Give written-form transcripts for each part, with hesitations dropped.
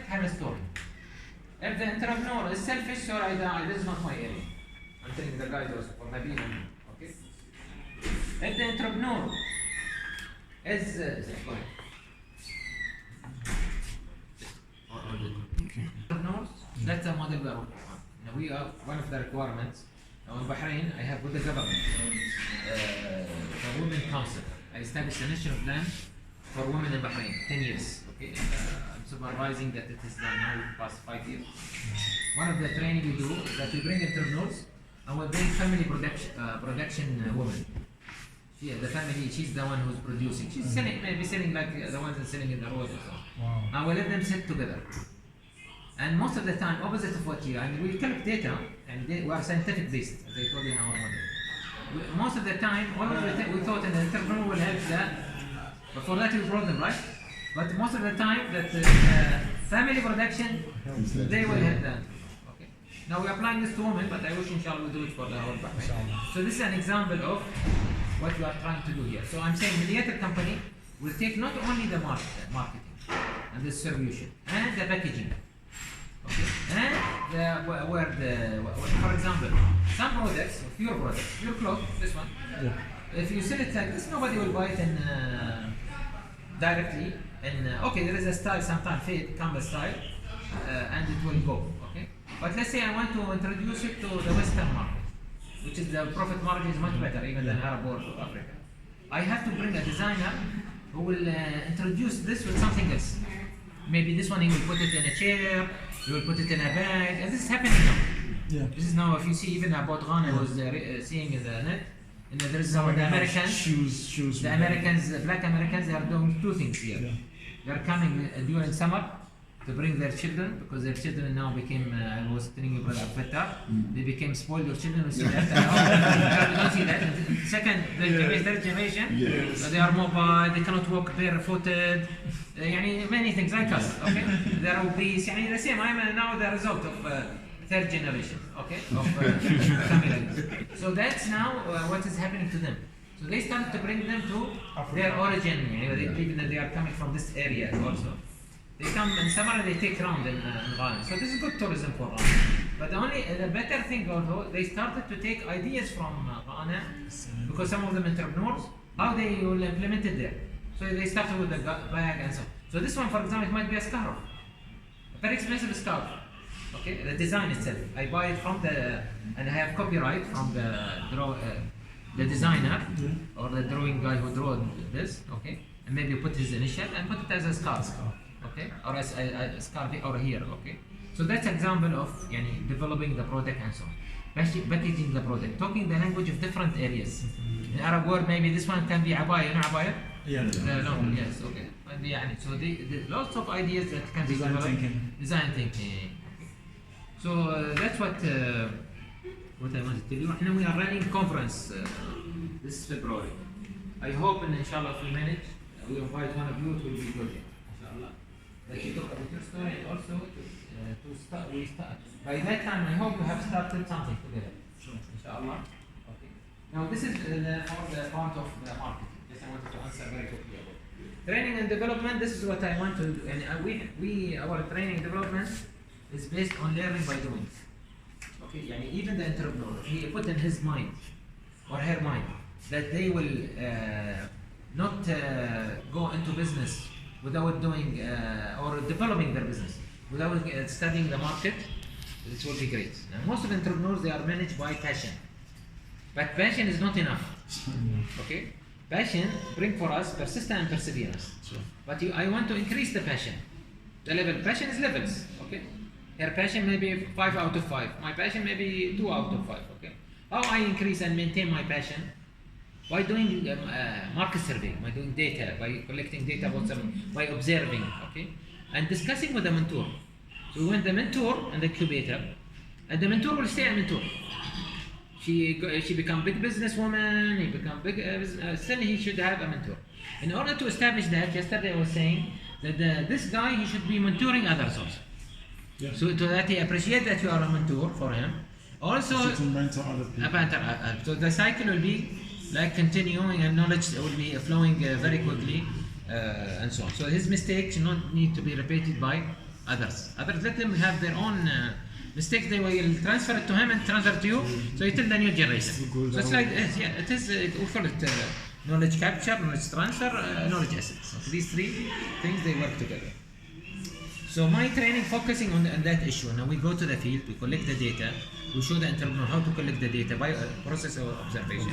have a story. If the entrepreneur is selfish, so this is not my area. I'm telling the guys for maybe okay. If the entrepreneur is entrepreneurs, that's a model we are working on. Now we are one of the requirements. Now in Bahrain, I have with the government, the Women Council. I established a national plan for women in Bahrain, 10 years. Okay, I'm supervising that it is done now in the past 5 years. One of the training we do is that we bring entrepreneurs and we bring family production women. The family, she's the one who's producing. She's selling, maybe selling like the ones that are selling in the road or so. Wow. And we let them sit together. And most of the time, opposite of what you, and we collect data, and we are scientific based, as I told you in our model. Most of the time, always we thought an entrepreneur will help that. But for that we brought them, right? But most of the time, that family production, they will help them. Okay. Now we're applying this to women, but I wish inshallah we do it for the whole Bahrain. So this is an example of what we are trying to do here. So I'm saying mediator company will take not only the marketing and the distribution and the packaging. Okay. And for example, some products, your products, your cloth, this one, if you sell it like this, nobody will buy it in directly. And okay, there is a style, sometimes fade, Campbell style, and it will go. Okay, but let's say I want to introduce it to the Western market, which is the profit margin is much better even than Arab world or Africa. I have to bring a designer who will introduce this with something else. Maybe this one he will put it in a chair, he will put it in a bag, and this is happening now. Yeah. This is now, if you see even about Ghana, I was seeing in the net, and there is some of the Americans, shoes. The Americans, the black Americans, they are doing two things here. Yeah. They are coming during summer to bring their children, because their children now became, I was telling you brother Fatah, they became spoiled, your children will see that. I don't see that. Second, their generation, they are mobile, they cannot walk barefooted, many things like us, okay? They are obese, the same, I'm now the result of third generation, okay, of family. So that's now what is happening to them. So they started to bring them to their origin, they believe that they are coming from this area also. They come in summer and they take round in Ghana. So this is good tourism for Ghana. But the better thing although, they started to take ideas from Ghana, because some of them entrepreneurs, how they will implement it there. So they started with the bag and so on. So this one, for example, it might be a scarf, a very expensive scarf. Okay, the design itself. I buy it from and I have copyright from the designer or the drawing guy who drew this. Okay, and maybe put his initial and put it as a scarf. Okay, or as a scarf over here. Okay, so that's an example of developing the product and so on. Packaging the product, talking the language of different areas. In Arab world, maybe this one can be abaya, no abaya. Yeah. No, yes, okay. So lots of ideas that can be developed. Design thinking. So that's what I wanted to tell you. We are running conference this February. I hope, and inshallah, if we manage, we invite one of you. It will be good, inshallah. That you talk about your story and also we start. By that time, I hope we have started something together. Sure. Inshallah. Okay. Now this is the part of the marketing. Yes, I wanted to answer very quickly about training and development. This is what I want to do, and our training and development is based on learning by doing. Okay, even the entrepreneur, he put in his mind or her mind that they will not go into business without doing or developing their business, without studying the market. This will be great. Now, most of the entrepreneurs, they are managed by passion, but passion is not enough. Okay, passion bring for us persistence and perseverance. Sure. But I want to increase the passion. The level passion is levels. Okay. Her passion may be 5 out of 5. My passion may be 2 out of 5. Okay. How I increase and maintain my passion? By doing market survey, by doing data, by collecting data about something, by observing, okay, and discussing with the mentor. So when the mentor and the incubator, and the mentor will stay a mentor. She become big businesswoman. He become big. Still, he should have a mentor. In order to establish that, yesterday I was saying that this guy, he should be mentoring others also. Yeah. So that he appreciate that you are a mentor for him. Also, to mentor other people. So the cycle will be like continuing, and knowledge will be flowing very quickly, and so on. So his mistakes should not need to be repeated by others. Others, let them have their own mistakes. They will transfer it to him and transfer it to you. So you tell the new generation. So it's like this. Yeah, it is. We call it knowledge capture, knowledge transfer, knowledge assets. So these three things they work together. So my training focusing on that issue. Now we go to the field, we collect the data, we show the entrepreneur how to collect the data by process of observation,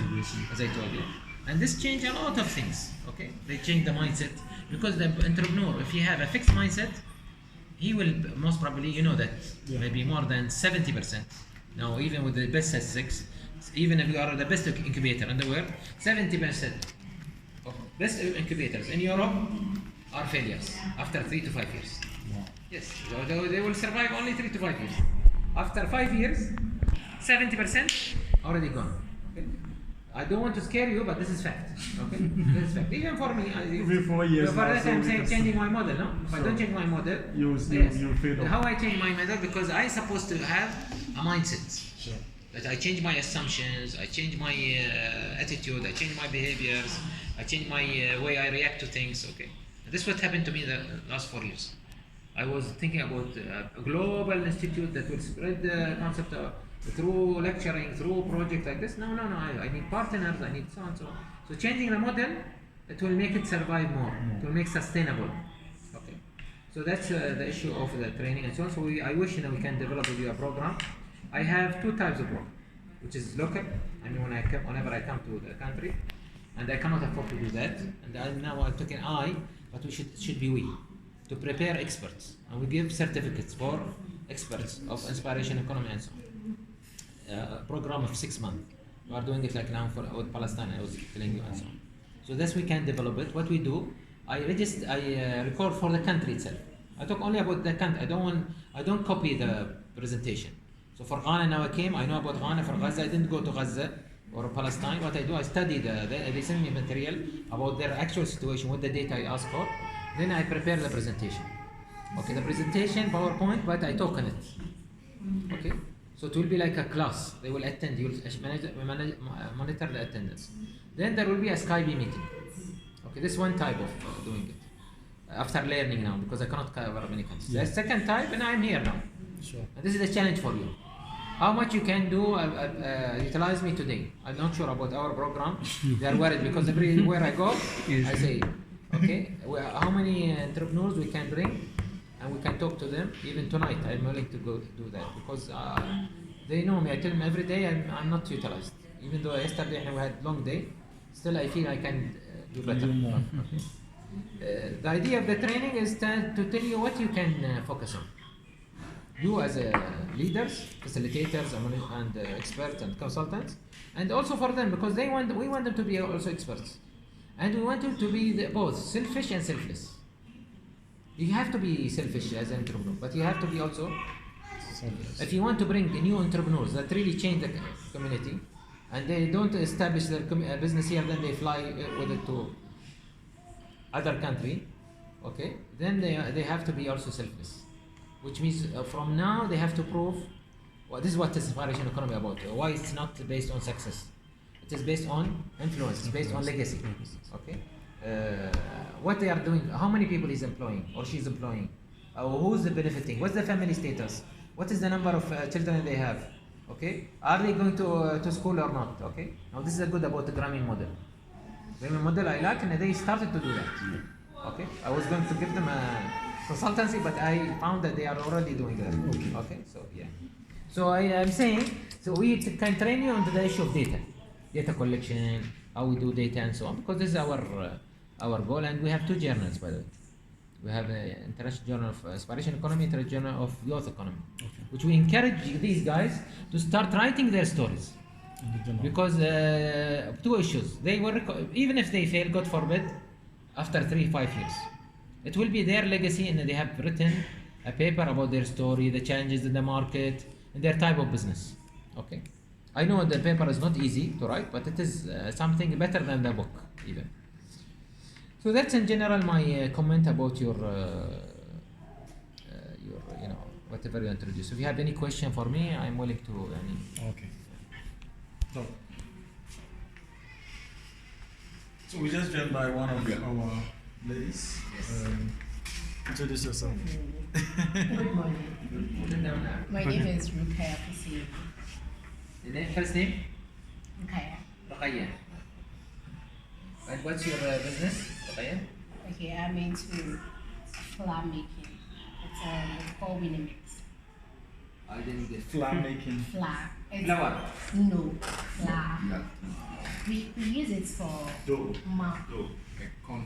as I told you. And this change a lot of things. Okay, they change the mindset because the entrepreneur, if he have a fixed mindset, he will most probably, you know that, maybe more than 70%. Now, even with the best statistics, even if you are the best incubator in the world, 70% of best incubators in Europe are failures after 3 to 5 years. Yes, so they will survive only 3 to 5 years. After 5 years, 70% already gone. Okay? I don't want to scare you, but this is fact. Okay, this is fact. Even for me, every 4 years. For that, I'm saying changing my model. No, if I don't change my model, you fail. How I change my model? Because I supposed to have a mindset. Sure. That I change my assumptions, I change my attitude, I change my behaviors, I change my way I react to things. Okay, and this is what happened to me the last 4 years. I was thinking about a global institute that will spread the concept through lecturing, through project like this. No. I need partners. I need so and so. So changing the model, it will make it survive more. It will make sustainable. Okay. So that's the issue of the training and so on. So I wish we can develop with you a program. I have 2 types of program, which is local. I mean, whenever I come to the country, and I cannot afford to do that. And I'm talking but we should be we. To prepare experts, and we give certificates for experts of inspiration economy and so on. A program of 6 months. We are doing it like now with Palestine. I was telling you and so on. So this we can develop it. What we do, I record for the country itself. I talk only about the country. I don't copy the presentation. So for Ghana now I know about Ghana. For Gaza, I didn't go to Gaza or Palestine. What I do, I study they send me material about their actual situation with the data I ask for. Then I prepare the presentation. Okay, the presentation, PowerPoint, but I talk on it. Okay, so it will be like a class. They will attend, you will monitor the attendance. Then there will be a Skype meeting. Okay, this is one type of doing it. After learning now, because I cannot cover many countries. The second type, and I'm here now. Sure. And this is a challenge for you. How much you can do, utilize me today. I'm not sure about our program. They are worried because everywhere I go, I say, okay, how many entrepreneurs we can bring, and we can talk to them. Even tonight, I'm willing to go do that because they know me. I tell them every day I'm not utilized. Even though yesterday we had long day, still I feel I can do better. The idea of the training is to tell you what you can focus on. You as leaders, facilitators, and experts and consultants, and also for them because we want them to be also experts. And we want you to be both selfish and selfless. You have to be selfish as an entrepreneur, but you have to be also selfless. If you want to bring new entrepreneurs that really change the community, and they don't establish their business here, then they fly with it to other country, okay? Then they have to be also selfless, which means from now they have to prove. Well, this is what inspiration economy about. Why it's not based on success. It is based on influence, it's based on legacy. Okay? What they are doing, how many people he's employing or she's employing, who's benefiting, what's the family status, what is the number of children they have, okay? Are they going to school or not, okay? Now this is good about the Grameen model. Grameen model I like, and they started to do that, okay? I was going to give them a consultancy, but I found that they are already doing that, okay? So yeah. So I am saying, so we can train you on the issue of data collection, how we do data and so on, because this is our goal, and we have 2 journals, by the way. We have an International Journal of Inspiration Economy, International Journal of Youth Economy, which we encourage these guys to start writing their stories. Because 2 issues, they will even if they fail, God forbid, after 3-5 years, it will be their legacy, and they have written a paper about their story, the challenges in the market, and their type of business. Okay. I know the paper is not easy to write, but it is something better than the book, even. So that's in general my comment about your whatever you introduce. If you have any question for me, I'm willing to. Okay. So we just joined by one of our ladies. Yes. Introduce yourself. Good morning. My name is Rukaya Pusi. The name, first name? Rukaya. Rukaya. And what's your business, Rukaya? Okay, I'm into flour making. It's called Winnie Mix. I didn't get Flour making. Flour. It's flour. No, flour. We use it for Dough. Dough. Corn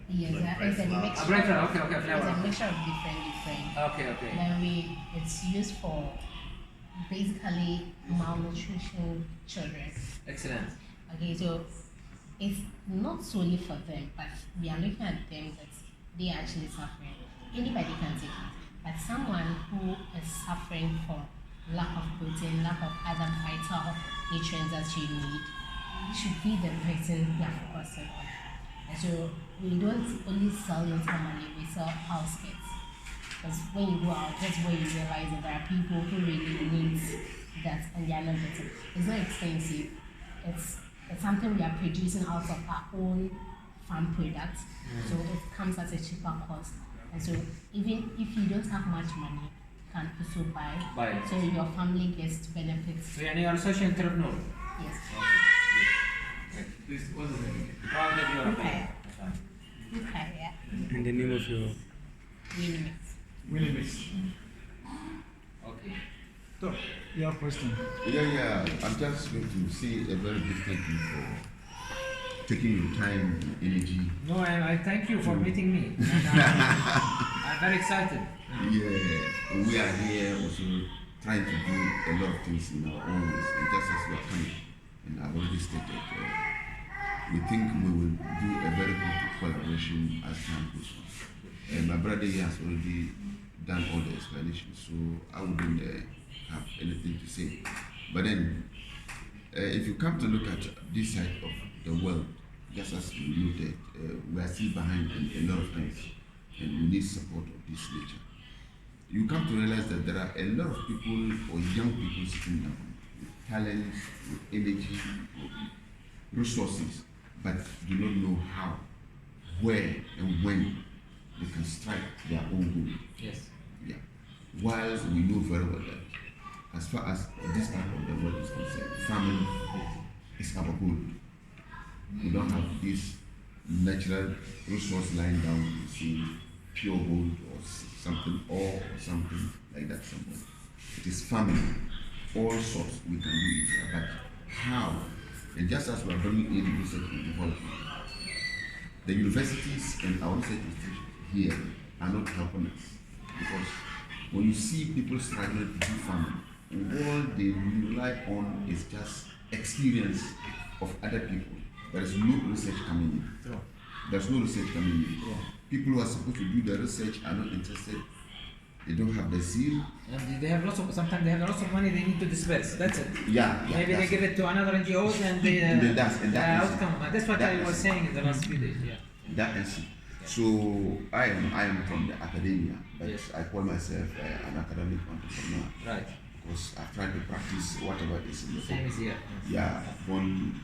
Yes, it's a mixture. bread flour, okay, It's a flour. mixture of different. Okay. Then it's used for basically malnutrition children. Excellent. Okay, so it's not solely for them, but we are looking at them that they are actually suffering. Anybody can take it, but someone who is suffering from lack of protein, lack of other vital nutrients that you need, should be the person we are focusing on. And so we don't only sell in Tamale, we sell house kits. Because when you go out, that's where you realize that there are people who really need that and they are not getting. It's not expensive. It's something we are producing out of our own farm products. So it comes at a cheaper cost. And so even if you don't have much money, you can also buy it. So your family gets to benefit. So you are a social entrepreneur? Yes. Please, what's the name? How did you Okay. Okay, yeah. And the name of your Winnie Mix. Winnie Mix. Okay. So, you have a question? Yeah. I'm just going to say a very big thank you for taking your time and energy. No, I thank you for meeting me. And, I'm very excited. Yeah, we are here also trying to do a lot of things in our own ways, and just as we are coming, and I've already stated, we think we will do a very good collaboration as time goes on. And my brother here has already done all the explanations, so I wouldn't have anything to say. But then, if you come to look at this side of the world, just as we noted, we are still behind in a lot of things, and we need support of this nature. You come to realize that there are a lot of people or young people sitting down with talents, with energy, with resources, but do not know how, where, and when they can strike their own goal. Yes. Yeah. Whilst we know very well that as far as this part of the world is concerned, family is our goal. We don't have this natural resource lying down, you see, pure gold or something, or something like that somewhere. It is family, all sorts we can do it, but how? And just as we are bringing in research and development, the universities and our research institutions here are not helping us, because when you see people struggling to do farming, all they rely on is just experience of other people. There is no research coming in. Yeah. There's no research coming in. Yeah. People who are supposed to do the research are not interested. They don't have the zeal. And they have sometimes they have lots of money they need to disperse. That's it. Yeah. Maybe they give it to another NGOs and they And that's outcome. That's what I was saying in the last few days. Yeah. That is it. So I am from the academia, but Yes. I call myself an academic entrepreneur Right. because I've tried to practice whatever is in the book. Same as here. Yeah, I've gone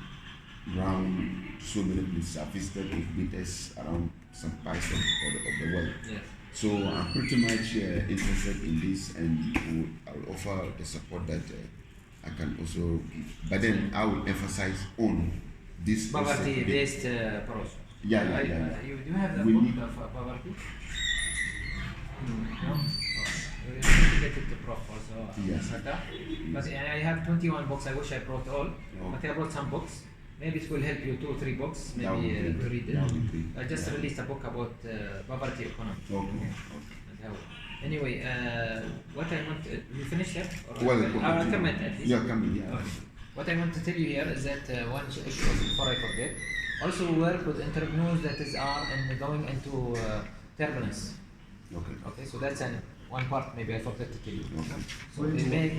around so many places. I've visited incubators around some parts of the world. Yes. So I'm pretty much interested in this, and I will offer the support that I can also give. But then I will emphasize on this. Poverty-based approach. Yeah. You do you have the We book need- of poverty? No. We need to get it to Prof also. Yes. But I have 21 books. I wish I brought all. Oh. But I brought some books. Maybe it will help you 2 or 3 books. That would Maybe be to great. read That it. would be great. I just Yeah. released a book about poverty economy. Okay. And how. Anyway, what I want you finished yet? Or Well, I'll comment at least. Yeah, come in. Yeah. Okay. What I want to tell you here is that one issue before I forget. Also, we work with entrepreneurs that are going into turbulence. Okay. Okay, so that's one part. Maybe I forgot to tell you. Okay. So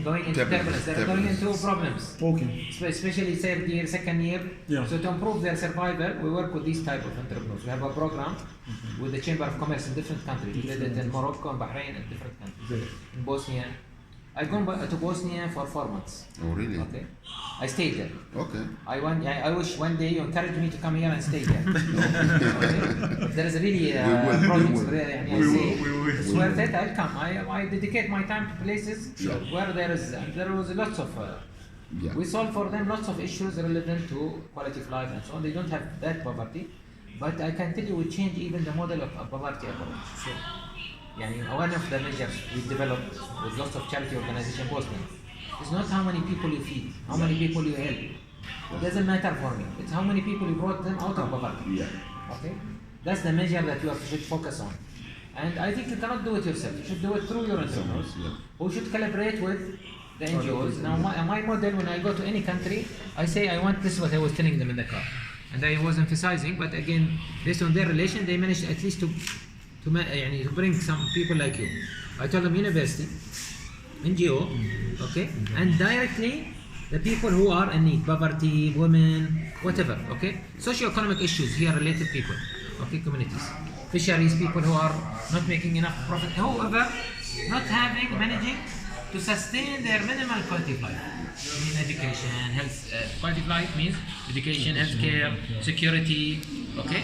going into turbulence. They're going into problems. Okay. Especially third year, second year. Yeah. So to improve their survival, we work with these type of entrepreneurs. We have a program with the Chamber of Commerce in different countries. We did it in Morocco and Bahrain and different countries. Good. In Bosnia, I gone to Bosnia for 4 months. Oh, really? Okay, I stayed there. Okay. I wish one day you encourage me to come here and stay there. Okay? If there is really projects, it's worth it. I'll come. I dedicate my time to places where there was lots of. We solve for them lots of issues relevant to quality of life and so on. They don't have that poverty, but I can tell you we change even the model of poverty approach. So, one of the measures we developed with lots of charity organizations in Bosnia is not how many people you feed, how many people you help. It doesn't matter for me. It's how many people you brought them out of poverty. Okay? That's the measure that you should focus on. And I think you cannot do it yourself. You should do it through your entrepreneurs who should collaborate with the NGOs. Now, my model, when I go to any country, I say I want this is what I was telling them in the car. And I was emphasizing, but again, based on their relation, they managed at least to bring some people like you. I told them university, NGO, okay, and directly the people who are in need, poverty, women, whatever, okay, socio-economic issues here related people, okay, communities, fisheries, people who are not making enough profit, however, not managing to sustain their minimal quality of life. I mean education, health, quality of life means education, healthcare, security, okay,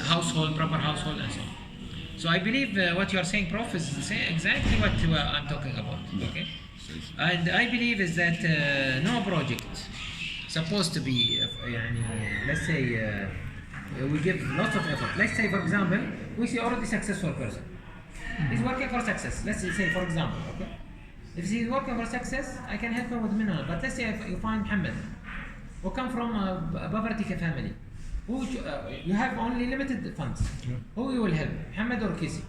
household, proper household, and so on. So I believe what you are saying, Prof, is exactly what I'm talking about. Okay, and I believe is that no project supposed to be, let's say, we give lots of effort. Let's say, for example, we see already successful person. He's working for success. Let's say, for example, okay, if he's working for success, I can help him with minimal. But let's say if you find Muhammad, who come from a poverty family. You have only limited funds. Who you will help? Muhammad or Kisi?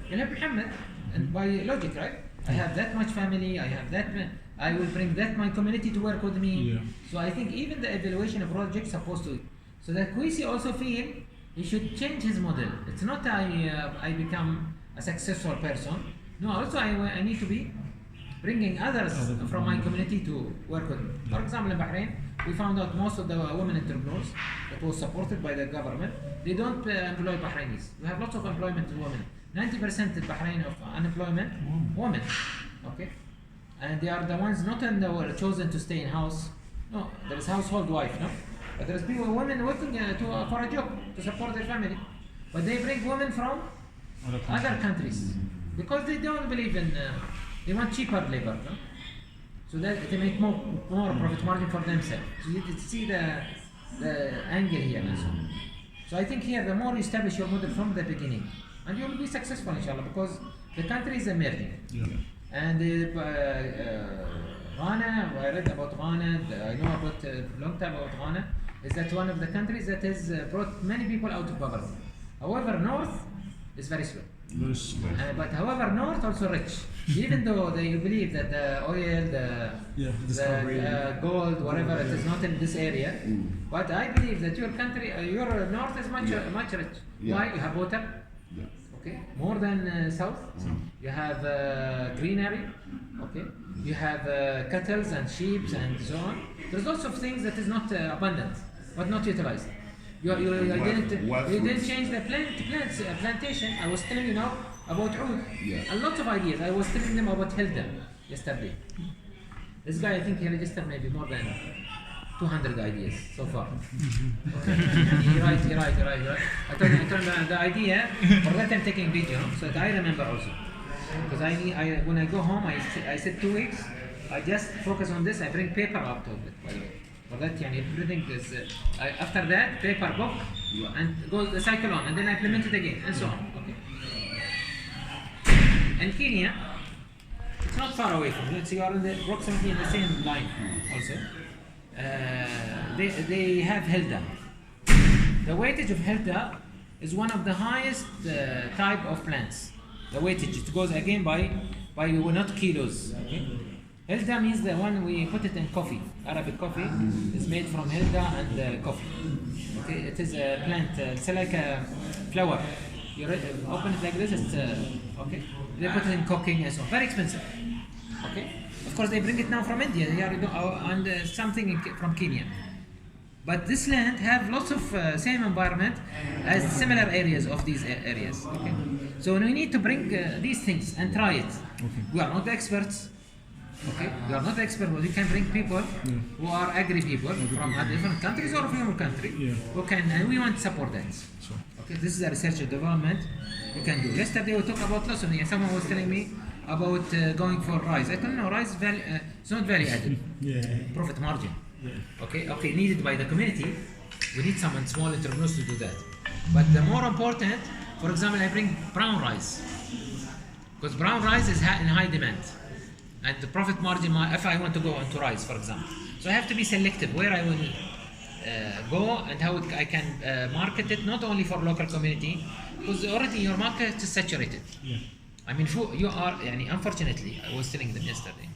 You'll help Muhammad, and by logic, right? I have that much family, I have that, I will bring that my community to work with me. So I think even the evaluation of projects supposed to, so that Kisi also feel he should change his model. It's not I become a successful person. No, also I need to be bringing others from my community to work with me. For example, in Bahrain, we found out most of the women entrepreneurs that was supported by the government, they don't employ Bahrainis. We have lots of employment in women. 90% in Bahrain of unemployment, women. Okay? And they are the ones not in the were chosen to stay in house. No, there is household wife, no? But there is people, women working for a job to support their family. But they bring women from other countries because they don't believe in, they want cheaper labor, no? So that they make more profit margin for themselves. So you can see the angle here and so on. So I think here the more you establish your model from the beginning, and you will be successful inshallah, because the country is emerging. And Ghana, I read about Ghana, I know about a long time about Ghana, is that one of the countries that has brought many people out of poverty. However, North is very slow. But however, North also rich. Even though they believe that the oil, the gold, whatever, it is not in this area. But I believe that your country, your North is much rich. Why? You have water. Okay, more than South. You have greenery. Okay, you have cattle and sheep and so on. There's lots of things that is not abundant, but not utilized. You didn't change the plantation. I was telling you now about oud. A lot of ideas. I was telling them about Hilda yesterday. This guy, I think he registered maybe more than 200 ideas so far. Okay. He write. I told him the idea, for that I'm taking video, so that I remember also. Because when I go home, I said 2 weeks, I just focus on this, I bring paper out of it, by the way. For that, everything is, after that, paper, book, and goes the cycle on, and then I implement it again, and so on. Okay. And Kenya, it's not far away from you, so you are approximately in the same line also. They have Hilda. The weightage of Hilda is one of the highest type of plants. The weightage, it goes again by not kilos. Okay? Hilda means the one we put it in coffee. Arabic coffee is made from Hilda and coffee. Okay, it is a plant. It's like a flower. You open it like this. It's okay. They put it in cooking and so on. Very expensive. Okay. Of course, they bring it now from India. Here and something from Kenya. But this land have lots of same environment as similar areas of these areas. Okay. So we need to bring these things and try it. Okay. We are not experts. Okay, we are not experts, but we can bring people who are agri people from different countries or from your country. Who can, and we want to support that. Sure. Okay, this is a research and development we can do. Yesterday we talked about lots of things. Someone was telling me about going for rice. I don't know, rice it's not value added. Profit margin. Okay, needed by the community. We need some small entrepreneurs to do that. But the more important, for example, I bring brown rice. Because brown rice is in high demand. And the profit margin, if I want to go into rice, for example. So I have to be selective where I will go and how I can market it, not only for local community, because already your market is saturated. I mean, you are, unfortunately, I was telling them yesterday,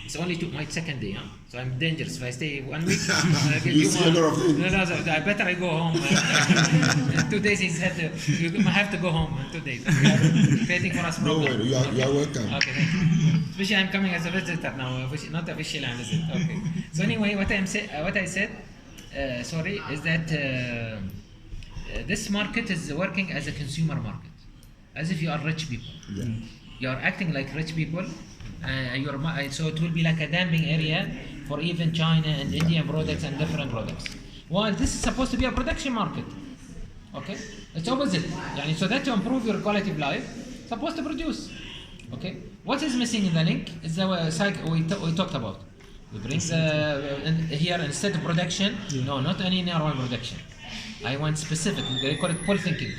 it's only my second day, so I'm dangerous. If I stay 1 week, I get You see a lot of things. No, I better I go home. In 2 days, he said, you have to go home in 2 days. We are waiting for us. Don't worry, you are welcome. Okay, thank you. Especially I'm coming as a visitor now, not officially I'm a visitor. Okay. So anyway, what I said, is that this market is working as a consumer market, as if you are rich people. You are acting like rich people. So it will be like a damping area for even China and Indian products and different products. While this is supposed to be a production market. Okay, it's opposite. So that to improve your quality of life, supposed to produce. Okay, what is missing in the link is the cycle we talked about. We bring here instead of production. No, not any normal production. I want specific. They call it pull thinking.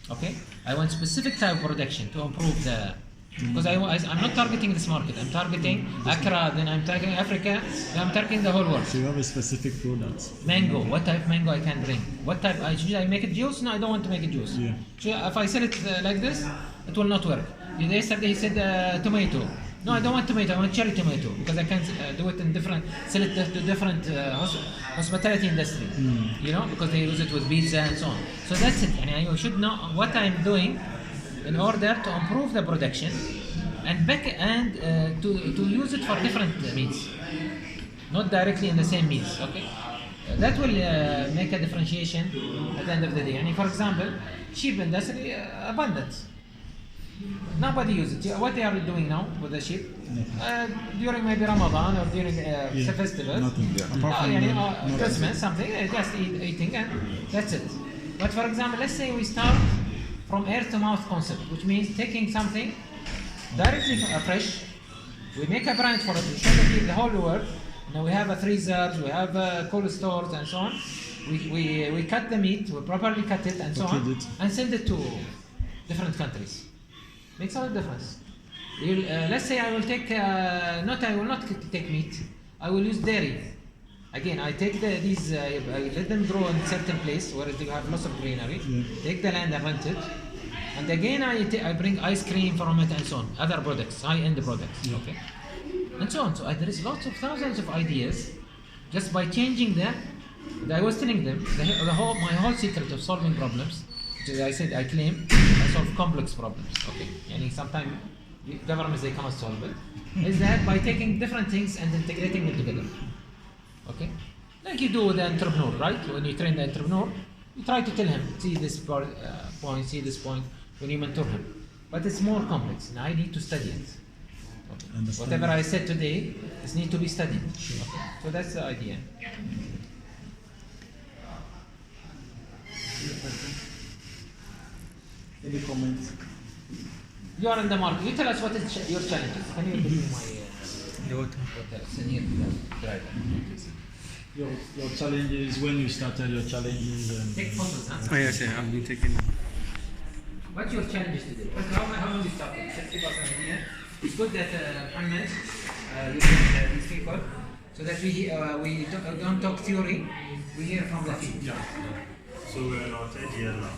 Okay, I want specific type of production to improve the. Because I'm not targeting this market. I'm targeting Accra. Then I'm targeting Africa. Then I'm targeting the whole world. So you have a specific product. Mango. What type of mango I can bring? What type? Should I make it juice? No, I don't want to make it juice. So if I sell it like this, it will not work. Yesterday he said tomato. No, I don't want tomato. I want cherry tomato because I can do it in sell it to different hospitality industry. Because they use it with pizza and so on. So that's it. I should know what I'm doing in order to improve the production and to use it for different means, not directly in the same means. Okay, that will make a differentiation at the end of the day. For example, sheep industry abundant. Nobody uses it. What they are doing now with the sheep during maybe Ramadan or during festivals, Apart Christmas, something, just eating and that's it. But for example, let's say we start from air to mouth concept, which means taking something directly fresh, we make a brand for it, we show the whole world. Now we have freezers, we have cold stores and so on. We cut the meat, we properly cut it and so on, and send it to different countries. Makes all the difference. Let's say I will take, I will not take meat, I will use dairy. Again, I take these, I let them grow in a certain place where they have lots of greenery, take the land and rent it, and again I bring ice cream from it and so on, other products, high-end products, okay? And so on. So there is lots of thousands of ideas just by changing them. I was telling them, my whole secret of solving problems, which I said, I claim, I solve complex problems, okay? Sometimes governments, they cannot solve it, is that by taking different things and integrating them together. Okay, like you do with the entrepreneur, right? When you train the entrepreneur, you try to tell him, see this point, see this point, when you mentor him. But it's more complex, and I need to study it. Okay. Whatever I said today, this needs to be studied. Okay. So that's the idea. Any comments? You are in the market. You tell us what is your challenges. Can you give me my Your challenges, when you started your challenges and take photos, huh? Oh yes, I've been taking. What's your challenges today? How long you started? 60% idea. It's good that Muhammad, you bring these people, so that we don't talk theory, we hear from the field. Yeah. So we're in our third year now.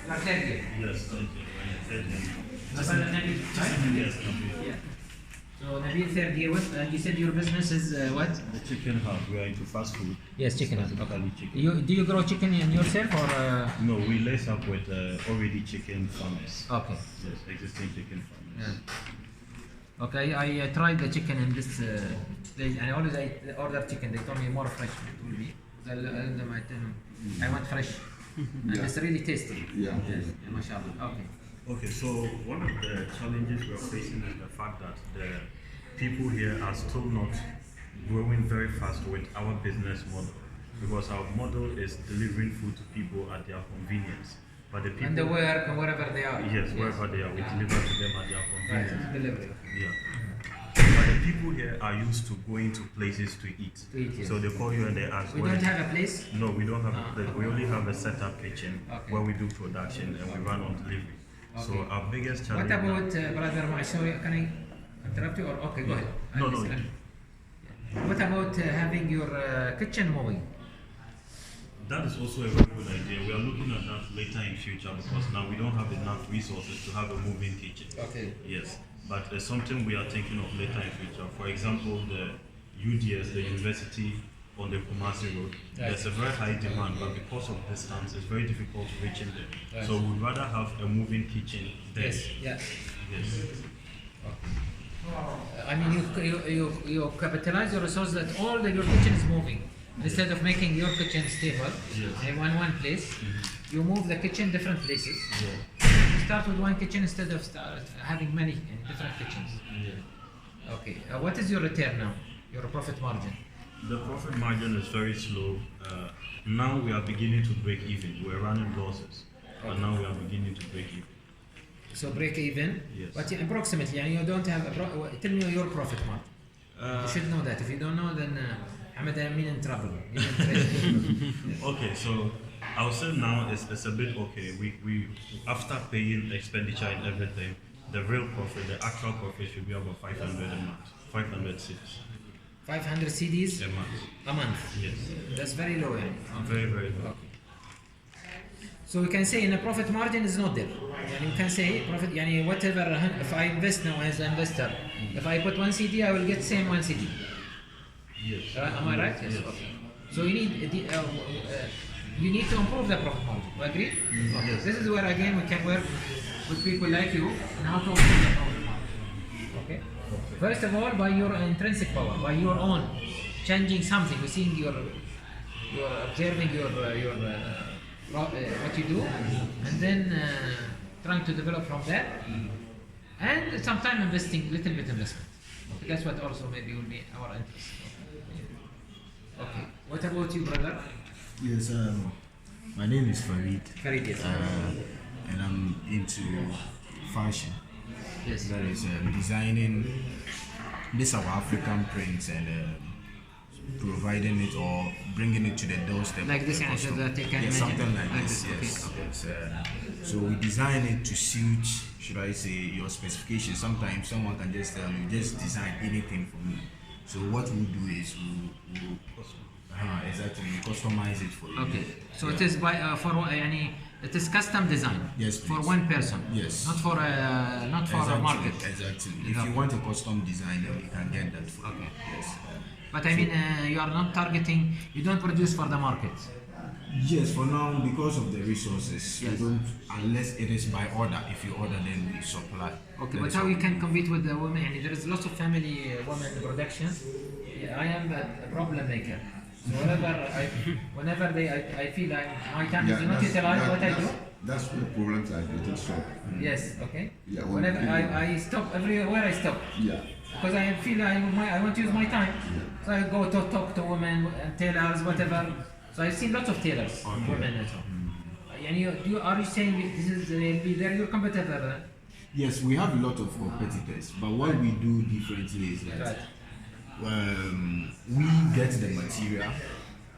You are third year? Yes, third year. We're in third year. Nabil, right? Yes, Nabil. Yeah. So Nabil, third year, you said your business is what? The chicken hub. We are into fast food. Yes, chicken hub. Specifically chicken. Do you grow chicken in yourself or? No, we lace up with already chicken farmers. Okay. Yes, existing chicken farmers. Yeah. Okay, I tried the chicken in this place, and I always order chicken. They told me more fresh it will be. I want fresh. And Yeah. it's really tasty. Yeah. Yes. Yeah, mashallah. Okay. Okay, so one of the challenges we're facing is the fact that the people here are still not growing very fast with our business model, because our model is delivering food to people at their convenience. But the people, And the work and wherever they are. yes, wherever they are, we deliver to them at their Right. convenience. Delivery. Yeah. But the people here are used to going to places to eat. To eat, yes. So they call you and they ask, We "What don't is-" have a place. No, we don't have a place. We only have a setup kitchen Okay. where we do production and we run on delivery. So Okay. our biggest What challenge now- about brother Mu'ay? Sorry, can I interrupt you? Or okay, go ahead. No, I'll no. listen. What about having your kitchen moving? That is also a very good idea. We are looking at that later in future, because now we don't have enough resources to have a moving kitchen. Okay. Yes, but it's something we are thinking of later in future. For example, the UDS, the university on the Kumasi Road, Right. there's a very high demand, but because of distance, it's very difficult to reach in there. Right. So we'd rather have a moving kitchen there. Yes. Yeah. Yes. I mean, you capitalize your resource that your kitchen is moving. Instead of making your kitchen stable Yes. in one place, you move the kitchen different places. Yeah. You start with one kitchen instead of having many different kitchens. Yeah. Okay. What is your return now? Your profit margin? The profit margin is very slow. Now we are beginning to break even. We're running losses, but now we are beginning to break even. So break even. Yes. But approximately, and you don't have tell me your profit margin. You should know that. If you don't know, then Ahmed, I'm in trouble. You're in trouble. Okay, so I'll say now it's a bit okay. We after paying expenditure and everything, the real profit, the actual profit should be about 500 a month, 500 cities 500 CDs a month. a month. Yes, That's very low. Yeah. very very low. Okay. So we can say in a profit margin is not there. Yani we can say profit, yani whatever, if I invest now as an investor, if I put one CD, I will get same one CD. Yes. Am I right? Yes. Okay. So you need to improve the profit margin. You agree? Okay. This is where again we can work with people like you on how to improve the profit margin. Okay. First of all, by your intrinsic power, by your own changing something, we're seeing you're observing what you do, and then trying to develop from there, and sometimes investing little bit investment. Okay. That's what also maybe will be our interest. Okay. What about you, brother? Yes, my name is Farid, Farid, yes. and I'm into fashion. Yes. That is designing this our African prints and providing it or bringing it to the doorstep. Like of this the kind of customer. that they can Yes, imagine. something like Like this. this, Yes, okay. yes. So we design it to suit, should I say, your specifications. Sometimes someone can just tell you, just design anything for me. So what we do is exactly, we customize it for you. Okay. So Yeah. it is by it is custom design. Yes, For please. one person. Yes. Not for a market. Exactly. If Okay. you want a custom design, then we can get that for you. Okay. Yes. But I mean, you are not targeting. You don't produce for the market. Yes, for now, because of the resources, Yes. we don't, unless it is by order. If you order, then we supply. Okay, That but is how all. you can compete with the women? And there is lots of family women production. Yeah, I am a problem maker. So whenever I feel like my time is not utilized, what I do? That's where problems are getting solved. Yes, okay. Yeah, Whenever I stop, everywhere I stop. Yeah. Because I feel I want to use my time. So I go to talk to women, tailors, whatever. So I've seen lots of tailors, women and so. And are you saying they're your competitor? Yes, we have a lot of competitors, but what we do differently is that Right. we get the material.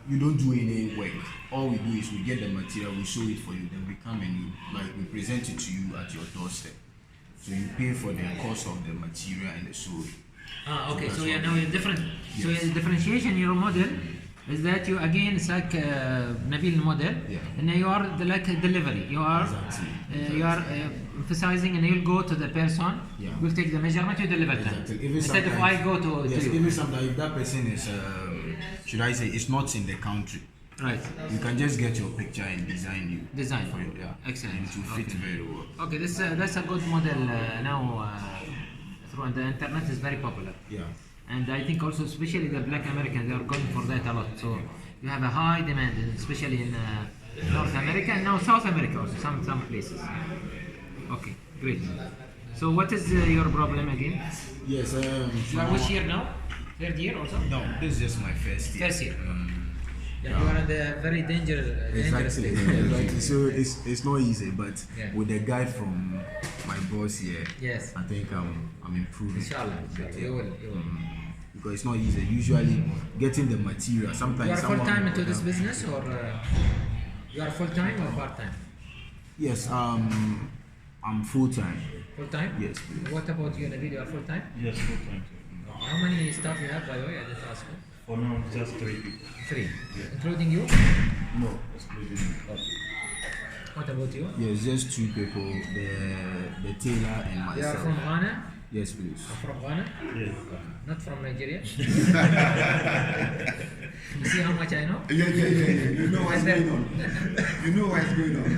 You don't do any work. All we do is we get the material, we show it for you, then we come and we present it to you at your doorstep. So you pay for the cost of the material and the sewing. Okay. So That's now you're different. So Yes. the differentiation in your model is that you again it's like Nabil model, Yeah. and you are like a delivery. You are emphasizing, and you'll go to the person. Yeah. We'll take the measurement. You deliver them. Exactly. Even Instead of I sometimes- go to Yes, you. even sometimes if that person is, should I say, is not in the country, Right. you can just get your picture and design you. Design. for you. Yeah. Excellent. And it will fit Okay. very well. Okay, that's a good model now. Through the internet is very popular. Yeah. And I think also, especially the Black Americans, they are going for that a lot. So you have a high demand, especially in North America and now South America also, some places. Okay, great. So what is your problem again? Yes. You are which year now? Third year also? No, this is just my first year. First year. Yeah, you are in the very dangerous Exactly. place. Exactly. So it's not easy, but Yeah. with the guide from my boss here, Yes. I think I'm improving. Inshallah, you will. Because it's not easy. Usually, getting the material. Sometimes You are full someone time will into this help. business, or you are full time or part time? Yes. I'm full time. Full time. Yes, please. What about you, Nabil? You are full time. Yes, full time too. How many staff you have, by the way? I didn't ask you. For now, just 3 people. 3, including you. No, excluding me. What about you? Yes, just 2 people. The tailor and You are myself. from Ghana. Yes, please. From Ghana, Yes. not from Nigeria. You see how much I know? Yeah. You know what's going on. You know what's going on.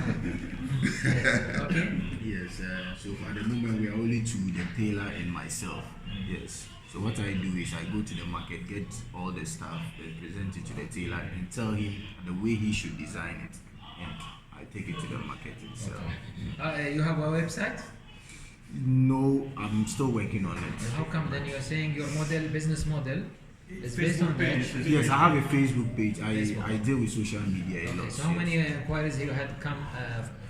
Okay. Yes. So at the moment we are only 2, the tailor and myself. Yes. So what I do is I go to the market, get all the stuff, and present it to the tailor, and tell him the way he should design it, and I take it to the market itself. You have a website? No, I'm still working on it. How come then you are saying your business model is based on that? Yes, I have a Facebook page. I deal with social media a Okay, lot. so how yes. many inquiries you had come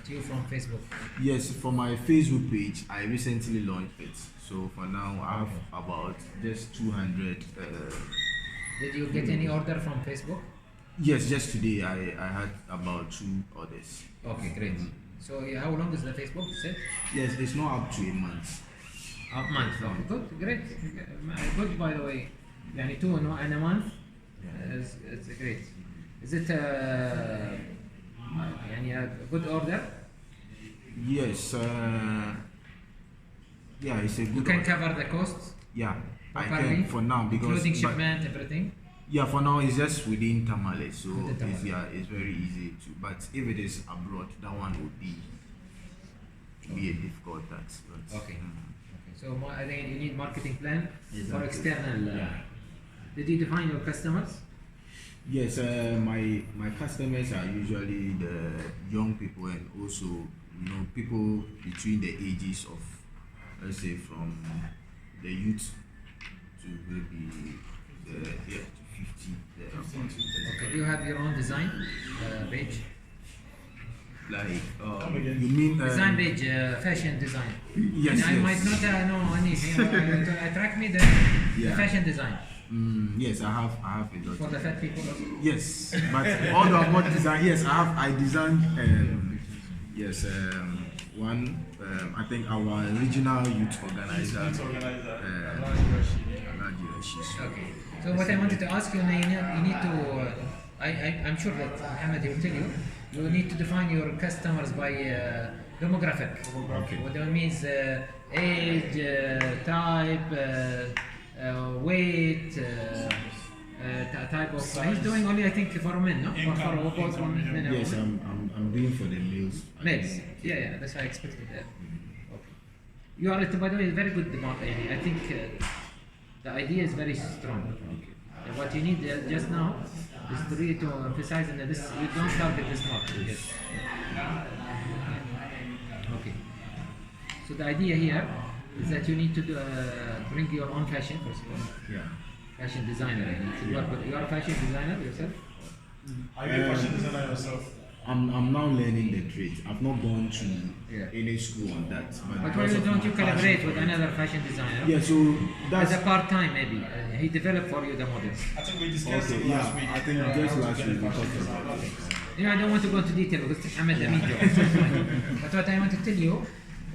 to you from Facebook? Yes, for my Facebook page, I recently launched it. So for now, I have about just 200. Did you get any order from Facebook? Yes, just today I had about 2 orders. Okay, great. So how long is the Facebook? You said? Yes, it's not up to a month. A month. Okay, good, great. Good, by the way. يعني 2 in a month. It's great. Is it يعني a good order? Yes, yeah, it's a good You can order. cover the costs Yeah, I properly, can for now because including but- shipment, everything. yeah, for now it's just within Tamale, so Within Tamale. it's very easy to. But if it is abroad, that one would be a difficult task. But, Okay. So I think you need marketing plan for Exactly. external. Yeah. Did you define your customers? Yes, my customers are usually the young people and also people between the ages of, let's say, from the youth to maybe to 50. Okay. Do you have your own design page? Like you mean Design page, fashion design. Yes, And I yes. might not know anything. To attract me the Yeah. fashion design Yes, I have a lot. for the fat people. Also. Yes, but although I'm not design. Yes, I designed. One. I think our regional youth organizer. Okay. So what I wanted to ask you, you need to. I'm sure that Mohammed will tell you. You need to define your customers by demographic. Okay. What that means age, type, weight, type of. He's doing only I think for men, no? For both for men and Yes, women. I'm doing for the males. Males. Yeah, that's what I expected. Okay. You are, by the way, very good market. I think the idea is very strong. What you need just now is to really to emphasize that this you don't target this market. Yes. Okay. So the idea here is that you need to bring your own fashion first of all. Yeah. Fashion designer. You should work with. You are a fashion designer yourself. Are you a fashion designer yourself? I'm now learning the trade. I've not gone to Yeah. any school on that. But why because of don't my you collaborate passion with for it. another fashion designer? Yeah, so that's As a part-time maybe. He developed for you the models. I think we discussed okay. it Yeah, last week. I think just last week we talked about it. I don't want to go into detail because Ahmed Amido. But what I want to tell you,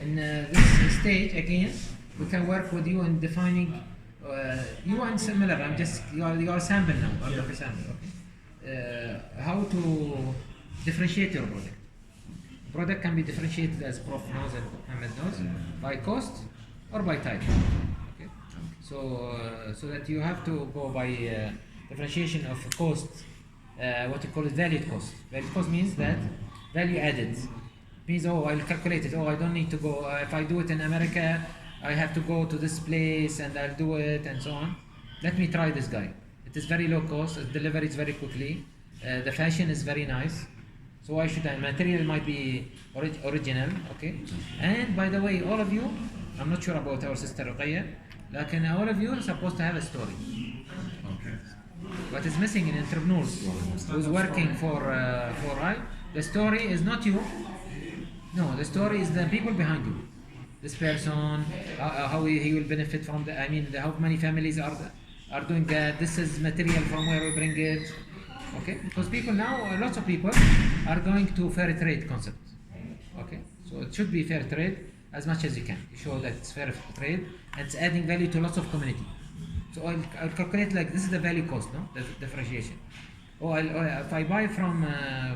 in this stage again, we can work with you in defining. You are similar. You are sample now. I'm not a sample. Okay. How to differentiate your product. Product can be differentiated as Prof knows and Ahmed knows by cost or by type. Okay. So that you have to go by differentiation of cost. What you call it valued cost. Valued cost means that value added. Means I'll calculate it. I don't need to go. If I do it in America, I have to go to this place and I'll do it and so on. Let me try this guy. It is very low cost. It delivers very quickly. The fashion is very nice. So why should I? Material might be original, okay? And by the way, all of you, I'm not sure about our sister Ruqayya, like all of you are supposed to have a story. Okay. What is missing in entrepreneurs who's working for right? The story is not you. No, the story is the people behind you. This person, how he will benefit from the. I mean, how many families are doing that. This is material from where we bring it. Okay, because people now, lots of people are going to fair trade concept. Okay, so it should be fair trade as much as you can. You show that it's fair trade and it's adding value to lots of community. So I'll calculate like this is the value cost, no, the differentiation. If I buy from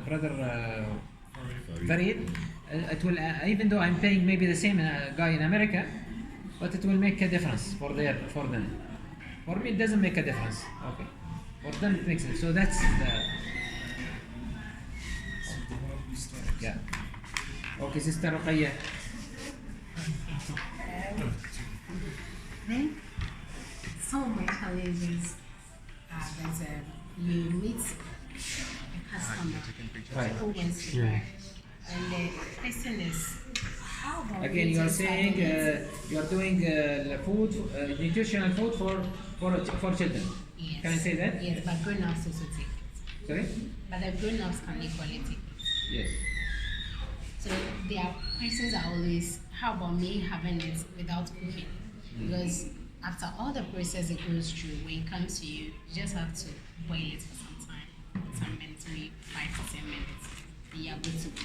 brother Farid, it will even though I'm paying maybe the same guy in America, but it will make a difference for them. For me, it doesn't make a difference. Okay. For them it makes sense. So that's the yeah. Okay, Sister Ruqayya. Then some of my challenges are that you meet a customer who wants to buy, and the question is, how about Again, you are saying you are doing food, nutritional food for children. Yes. Can I say that? Yes, but grown-ups also take it. Sorry? But the grown-ups can equally take it. Yes. So their questions are always, how about me having it without cooking? Because after all the process it goes through, when it comes to you, you just have to boil it for some time, some minutes, maybe 5 to 10 minutes, and you're good to go.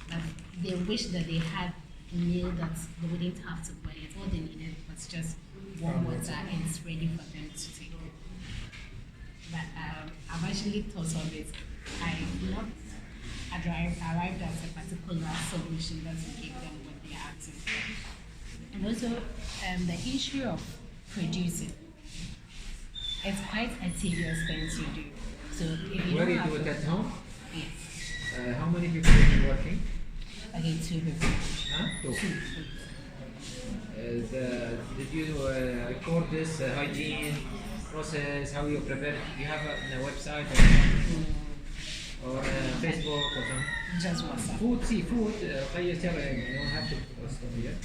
But they wish that they had a meal that they wouldn't have to boil it. All they needed was just warm water and it's ready for them to take. But I've actually thought of it. I've not arrived at a particular solution that will give them what they are asking for. And also, the issue of producing. It's quite a tedious thing to do. So if you Where don't you have do it at home? Yes. How many people are you working? Okay, 2 people. Huh? 2. Did you record this hygiene process, how you prepare it? You have a website or Facebook or something? Just WhatsApp. Food, you don't have to stop here.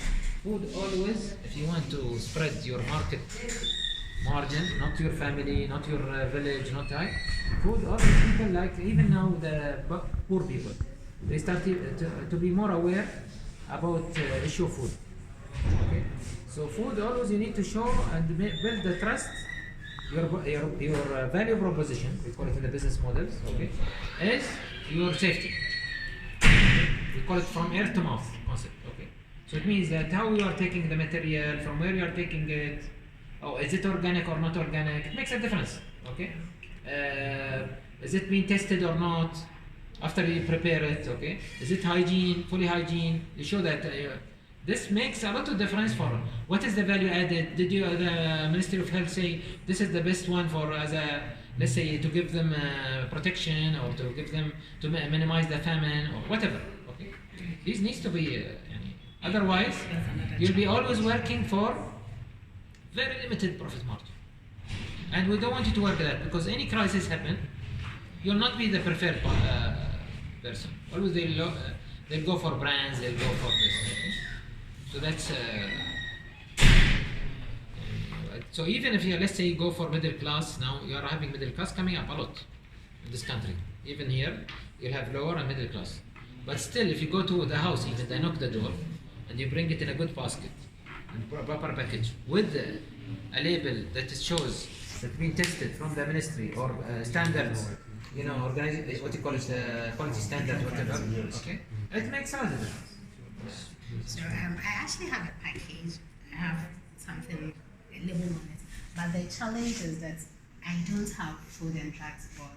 Food always, if you want to spread your market margin, not your family, not your village, not that. Food, always people like, even now the poor people, they start to be more aware about issue of food. Okay, so food always you need to show and build the trust. Your value proposition, we call it in the business models, okay, is your safety. We call it from earth to mouth concept, okay. So it means that how you are taking the material, from where you are taking it, is it organic or not organic? It makes a difference, okay. Is it being tested or not? After you prepare it, okay. Is it hygiene, fully hygiene? You show that. This makes a lot of difference for what is the value added. Did you, the Ministry of Health, say this is the best one for as a, let's say, to give them protection or to give them to minimize the famine or whatever. Okay, this needs to be. Otherwise, you'll be always working for very limited profit margin, and we don't want you to work that because any crisis happen, you'll not be the preferred person. Always they'll go for brands. They'll go for this. Okay? So that's so even if you, let's say, you go for middle class, now you are having middle class coming up a lot in this country. Even here you'll have lower and middle class, but still if you go to the house, even they knock the door and you bring it in a good basket in proper package with a label that shows that been tested from the ministry or standards, what you call it, quality standard, whatever, okay, it makes a lot of difference. So I actually have a package. I have something, a label on it. But the challenge is that I don't have food and drugs board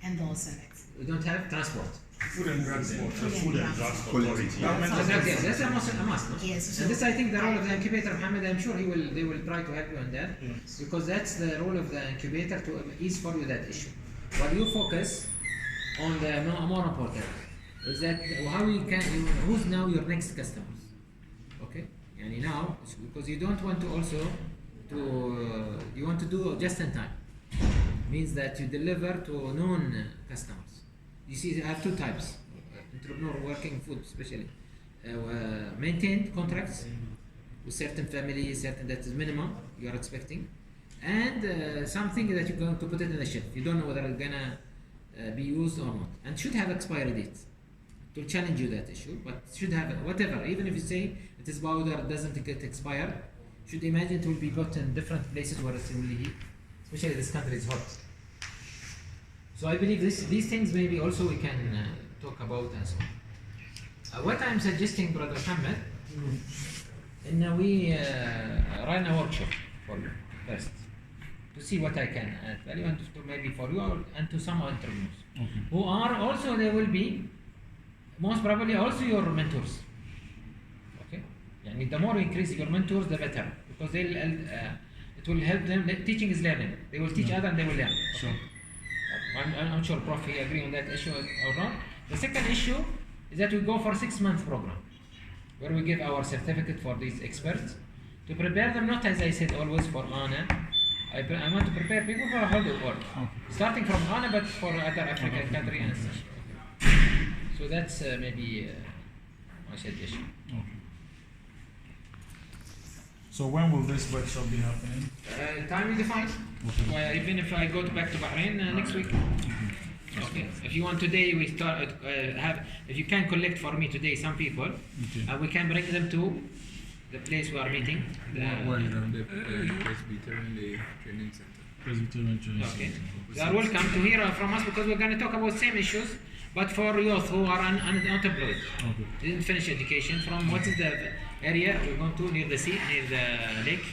endorsing it. We don't have transport. Food and drugs board, Food and food and drugs. drugs authority. That's a must. No? Yes. So And this, I think, the role of the incubator, Mohammed, I'm sure they will try to help you on that, because that's the role of the incubator to ease for you that issue. While you focus on the more important is that how you can, who's now your next customers? Okay, and now because you don't want to also to you want to do just in time. means that you deliver to known customers. You see, you have two types. Entrepreneur working food, especially maintained contracts with certain families, certain that is minimum you are expecting, and something that you're going to put it in the shelf. You don't know whether it's gonna be used or not, and should have expiry date. It will challenge you that issue, but should have whatever. Even if you say it is powder, doesn't get expired, should imagine it will be put in different places where it will heat, especially this country is hot. So I believe these things maybe also we can talk about and so on. What I'm suggesting, Brother Muhammad, and we run a workshop for you first to see what I can add value and to maybe for you and to some entrepreneurs who are also, they will be most probably also your mentors. Okay, yani the more you increase your mentors, the better, because they'll it will help them. Teaching is learning. They will teach others and they will learn. Sure. I'm sure Prof you agree on that issue or not. The second issue is that we go for 6-month program where we give our certificate for these experts to prepare them, not as I said always for Ghana. I want to prepare people for a whole world, starting from Ghana but for other African countries and such. So that's maybe my suggestion. Okay. So when will this workshop be happening? Time we define. Okay. Well, even if I go back to Bahrain next week. Okay. If you want today, we start have. If you can collect for me today some people, we can bring them to the place we are meeting. The Presbyterian Training Center. Presbyterian Training Center. Okay. They are welcome to hear from us because we're going to talk about same issues, but for youth who are unemployed. Okay. Didn't finish education. From what is the area we're going to, near the sea, near the lake?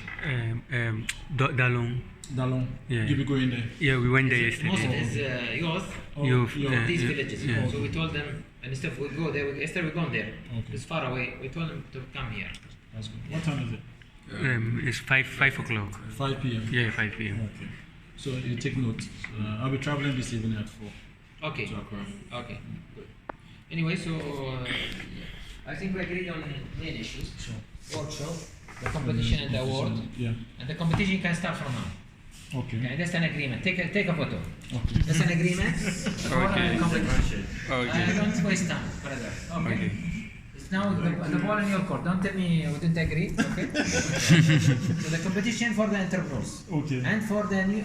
Dalong. Dalong. Yeah. You'll be going there. Yeah, we went there Most of yesterday. it is youth. Youth. Of these villages. Yeah. So we told them, and instead we go there, instead we gone there. Okay. It's far away. We told them to come here. That's good. What time is it? It's 5 o'clock. 5 p.m. Yeah, 5 p.m. Okay. So you take note. I'll be traveling this evening at 4 Okay. to Accra. Okay. Good. Anyway, so I think we agreed on main issues. Sure. Workshop, the competition and the award, Yeah. and the competition can start from now. Okay. Okay, that's an agreement. Take a photo. Okay. That's an agreement. Okay. Competition. Okay. Don't waste time, brother. Okay. It's now the ball in your court. Don't tell me we didn't agree. Okay. So the competition for the entrepreneurs. Okay. And for the new,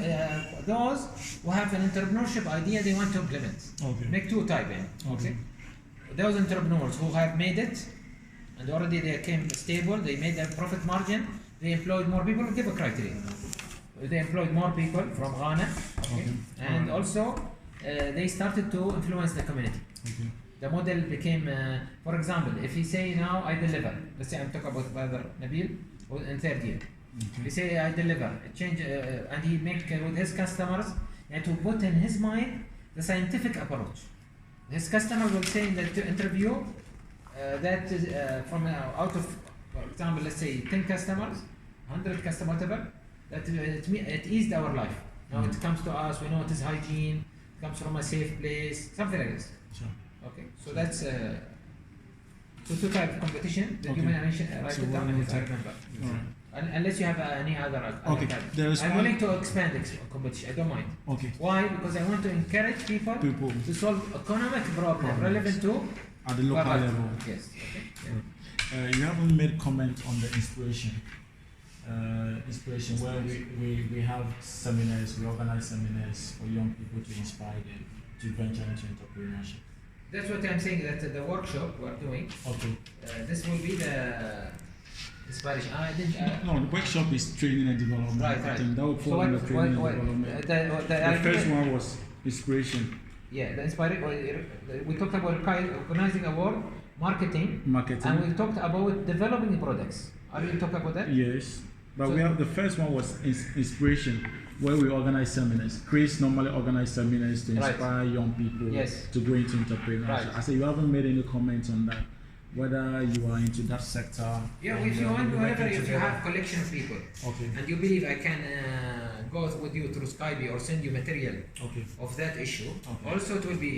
those who have an entrepreneurship idea they want to implement. Okay. Make two type in. Okay. Those entrepreneurs who have made it and already they came stable, they made a profit margin, they employed more people, give a criteria. They employed more people from Ghana, okay. And also they started to influence the community. Okay. The model became, for example, if he say now I deliver, let's say I'm talking about Brother Nabil in third year. He say I deliver, change, and he make with his customers and to put in his mind the scientific approach. His customer will say in the interview that is from out of, for example, let's say 10 customers, 100 customers, whatever, that it eased our life. Now it comes to us, we know it is hygiene, it comes from a safe place, something like this. Sure. Okay, so that's so two type of competition that you Okay. mentioned right So it down one if I type. remember. Alright. Unless you have any other Okay, type. there is I'm one- willing to expand competition, I don't mind. Okay. Why? Because I want to encourage people People. to solve economic problem relevant to At the local poverty. level. Yes. Okay. Yeah. You haven't made comment on the inspiration. Inspiration where we have seminars, we organize seminars for young people to inspire them to venture into entrepreneurship. That's what I'm saying, that the workshop we're doing, Okay. this will be the inspiration. I didn't. No, the workshop is training and development. Right, I right. think that will So fall what, under training what, and development. The first one was inspiration, Yeah, the inspiration. We talked about organizing award, marketing, marketing. and we talked about developing products. Are you talking about that? Yes, but So- we have the first one was inspiration, where we organize seminars. Chris normally organize seminars to Right. inspire young people Yes. to go into entrepreneurship. Right. I say you haven't made any comments on that, whether you are into that sector. Yeah, and, if you want, we're whenever working if you together. have collection of people, Okay. and you believe I can go with you through Skype or send you material Okay. of that issue, Okay. also it will be.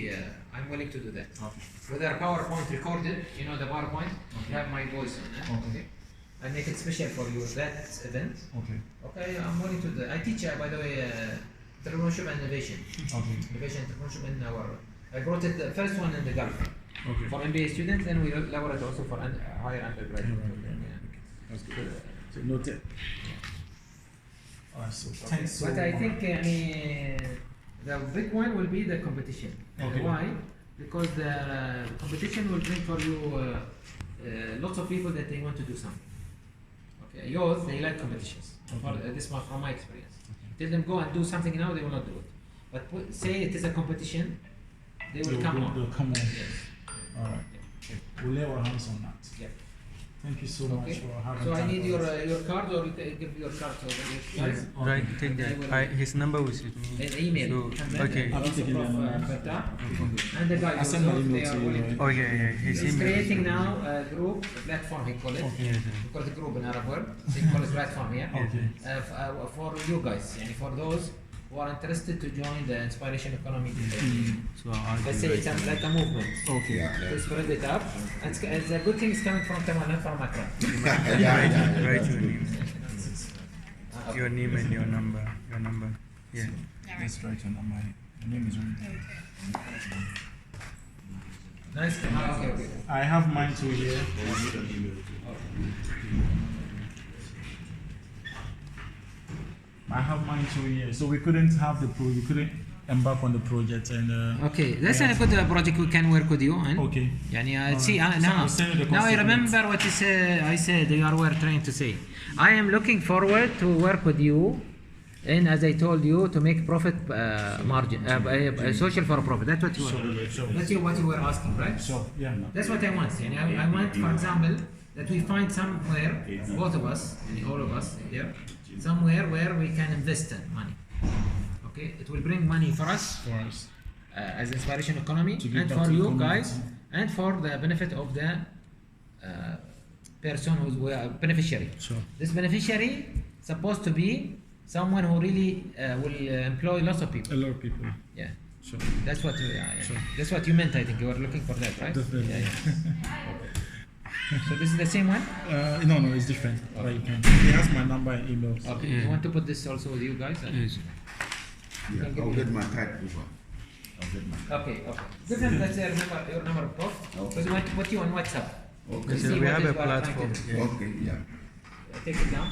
I'm willing to do that. Okay. Whether PowerPoint recorded, you know the PowerPoint, you have my voice on it. Okay. I make it special for you that event. Okay. Okay, I'm willing to do that. I teach, by the way, entrepreneurship and innovation. Okay. Innovation, entrepreneurship in our. I brought it the first one in the Gulf Okay. for MBA students, and we lower it also for higher undergraduate. That's good. So noted. Alright, so thanks so But I much. think the big one will be the competition. Okay. Why? Because the competition will bring for you lots of people that they want to do something. Okay, youth they like competitions. For, this one from my experience. Tell them go and do something now, they will not do it. But say it is a competition, they will come on. They'll come on. Yes. Alright. We'll lay our hands on that. Yeah. Thank you so much Okay. for having So I time need for us. your card, or you give your card so that you guys. Right, take that. His number was with me. An email. So, And then okay. I'll also take it Prof, down. Fattah. And the guys I'll send my also, email they to are you, willing right? Oh yeah, his He's email. creating now a group, a platform he call it. Okay. Yes, We call it group in Arab world. So he call it platform here. Okay. For you guys, and for those who are interested to join the inspiration economy. So I'll Let's say it's like a movement. Okay. To spread it up. And it's a good thing is coming from Tamale, not from Accra. write your name and your number. Your number. Yeah. Let's write your number. Your name is on there. Nice. Okay. I have mine too here. I have mine too here. So we couldn't have we couldn't embark on the project and. Okay, that's a good project we can work with you on. Okay. Yani, see, So now, I'll send you the now I constituents. remember what I said, you were trying to say. I am looking forward to work with you, and as I told you, to make profit margin, social for profit. That's what you were. Sure. That's what you were asking, right? So yeah. That's what I want. Yani, I want, for example, that we find somewhere, both of us, and all of us here, somewhere where we can invest in money. Okay, it will bring money for us. For us. As inspiration economy, To give and back for to the you community. guys, and for the benefit of the person who's beneficiary. Sure. This beneficiary supposed to be someone who really will employ lots of people. A lot of people. Yeah, Sure. that's what that's what you meant. I think you were looking for that, right? Definitely. So this is the same one. No, it's different. But you can. He has my number and email. So. Okay, you want to put this also with you guys? Yes. Yeah, I'll get my card over. I'll get my card. Okay. Different. That's your number, Prof. Okay. So what you on WhatsApp? Okay. See So we what have is a what I'm trying to platform. do. Yeah. Okay, yeah. Take it down.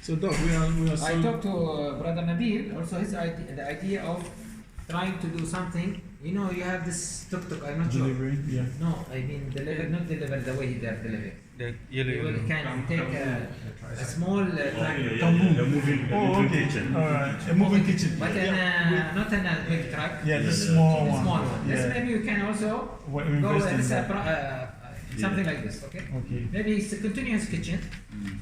So Doc, we are. I talked to Brother Nabil, also his idea, the idea of trying to do something. You know, you have this tuk-tuk, I'm not sure. Delivery. Yeah. No, I mean not deliver the way they're delivering. The You yellow. can take a small tractor, Oh, okay. All right. A moving kitchen. but not in a big truck, Yeah, the small a one. small one. This Yeah. maybe you can also What go invest with in this, that. something like this, okay? Okay. Maybe it's a continuous kitchen,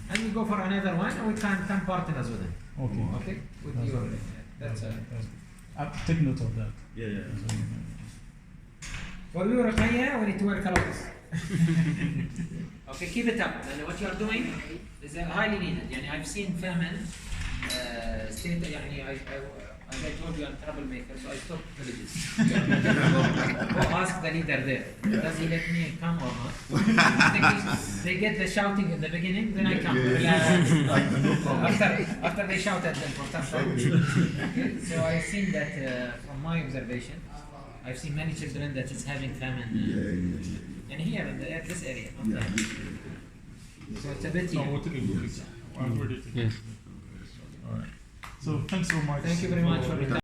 and we go for another one, and we can partner with them. Okay. Okay? With That's your, good. that's I'll take note of that. For you, Rakaya, we need to work a lot. Okay, keep it up. And what you are doing is highly needed. Yani, I've seen famine state. Yani, as I told you, I'm a troublemaker, so I stopped villages. Go ask the leader there. Does he let me come or not? They get the shouting in the beginning, then I come. After they shout at them for some time. Okay, so I've seen that from my observation. I've seen many children that is having famine. And here in this area. Not there. So it's a bit. So we'll take a good picture. I've already taken Yes. All right. So thanks so much. Thank you very much for the time.